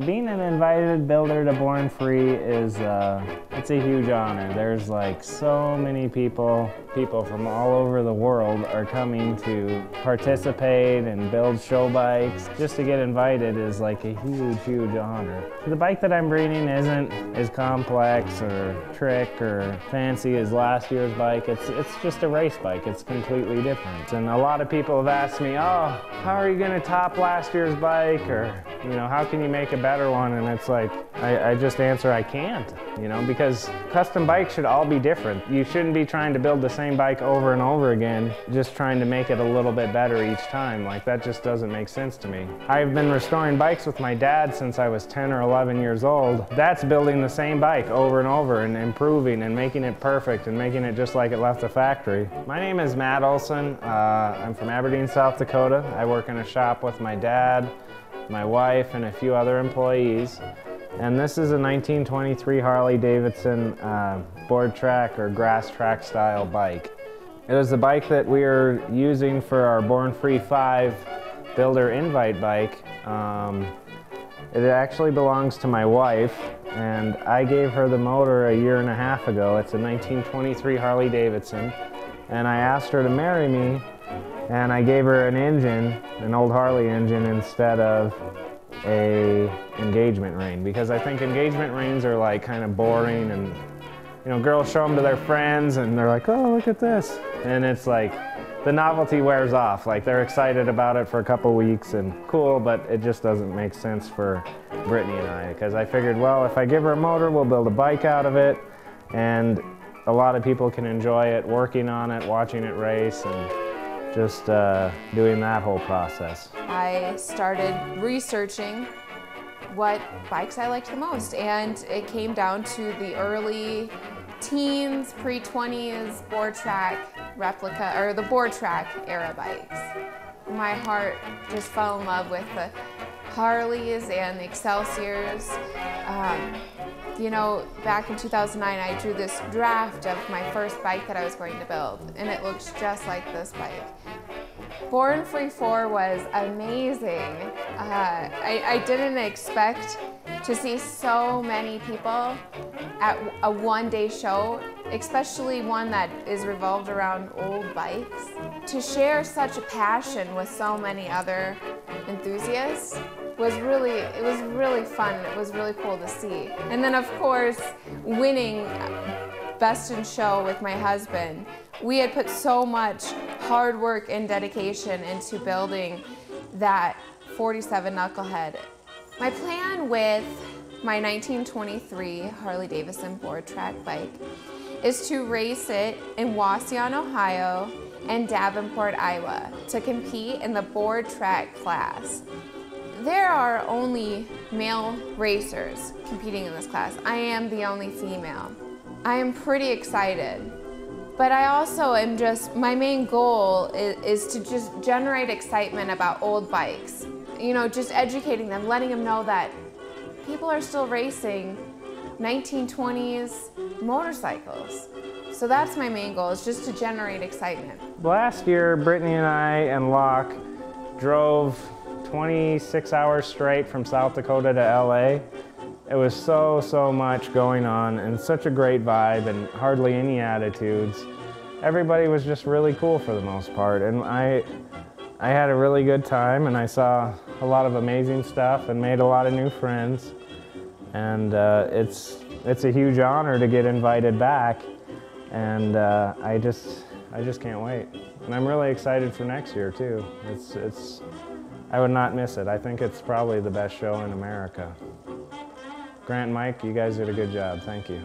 Being an invited builder to Born Free is, it's a huge honor. There's like so many people from all over the world are coming to participate and build show bikes. Just to get invited is like a huge, huge honor. The bike that I'm breeding isn't as complex or trick or fancy as last year's bike. It's just a race bike. It's completely different. And a lot of people have asked me, oh, how are you gonna top last year's bike? Or, you know, how can you make a better one? And it's like, I just answer, I can't, you know, because custom bikes should all be different. You shouldn't be trying to build the same bike over and over again, just trying to make it a little bit better each time. Like, that just doesn't make sense to me. I've been restoring bikes with my dad since I was 10 or 11 years old. That's building the same bike over and over and improving and making it perfect and making it just like it left the factory. My name is Matt Olsen. I'm from Aberdeen, South Dakota. I work in a shop with my dad, my wife, and a few other employees. And this is a 1923 Harley-Davidson board track or grass track style bike. It was the bike that we are using for our Born Free 5 builder invite bike. It actually belongs to my wife, and I gave her the motor a year and a half ago. It's a 1923 Harley-Davidson, and I asked her to marry me, and I gave her an engine, an old Harley engine, instead of a engagement ring, because I think engagement rings are like kind of boring, and you know, girls show them to their friends and they're like, oh, look at this, and it's like the novelty wears off. Like, they're excited about it for a couple weeks and cool, but it just doesn't make sense for Brittany and I, because I figured, well, if I give her a motor, we'll build a bike out of it, and a lot of people can enjoy it, working on it, watching it race, and just doing that whole process. I started researching what bikes I liked the most, and it came down to the early teens, pre-20s board track replica, or the board track era bikes. My heart just fell in love with the Harleys and the Excelsiors. You know, back in 2009, I drew this draft of my first bike that I was going to build, and it looks just like this bike. Born Free 4 was amazing. I didn't expect to see so many people at a one-day show, especially one that is revolved around old bikes. To share such a passion with so many other enthusiasts was really fun. It was really cool to see. And then, of course, winning Best in Show with my husband. We had put so much hard work and dedication into building that 47 Knucklehead. My plan with my 1923 Harley-Davidson board track bike is to race it in Wauseon, Ohio and Davenport, Iowa to compete in the board track class. There are only male racers competing in this class. I am the only female. I am pretty excited, but I also am my main goal is to just generate excitement about old bikes. You know, just educating them, letting them know that people are still racing 1920s motorcycles. So that's my main goal, is just to generate excitement. Last year, Brittany and I and Locke drove 26 hours straight from South Dakota to LA. It was so much going on and such a great vibe and hardly any attitudes. Everybody was just really cool for the most part, and I had a really good time, and I saw a lot of amazing stuff and made a lot of new friends. And it's a huge honor to get invited back, and I just can't wait. And I'm really excited for next year too. I would not miss it. I think it's probably the best show in America. Grant and Mike, you guys did a good job. Thank you.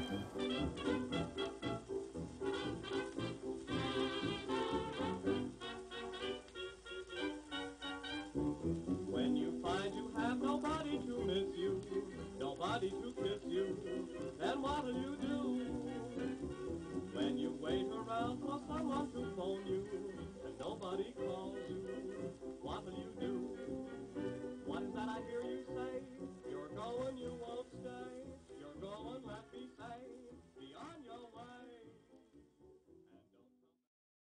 When you find you have nobody to miss you, nobody to kiss you, then what'll you do? When you wait around for someone to phone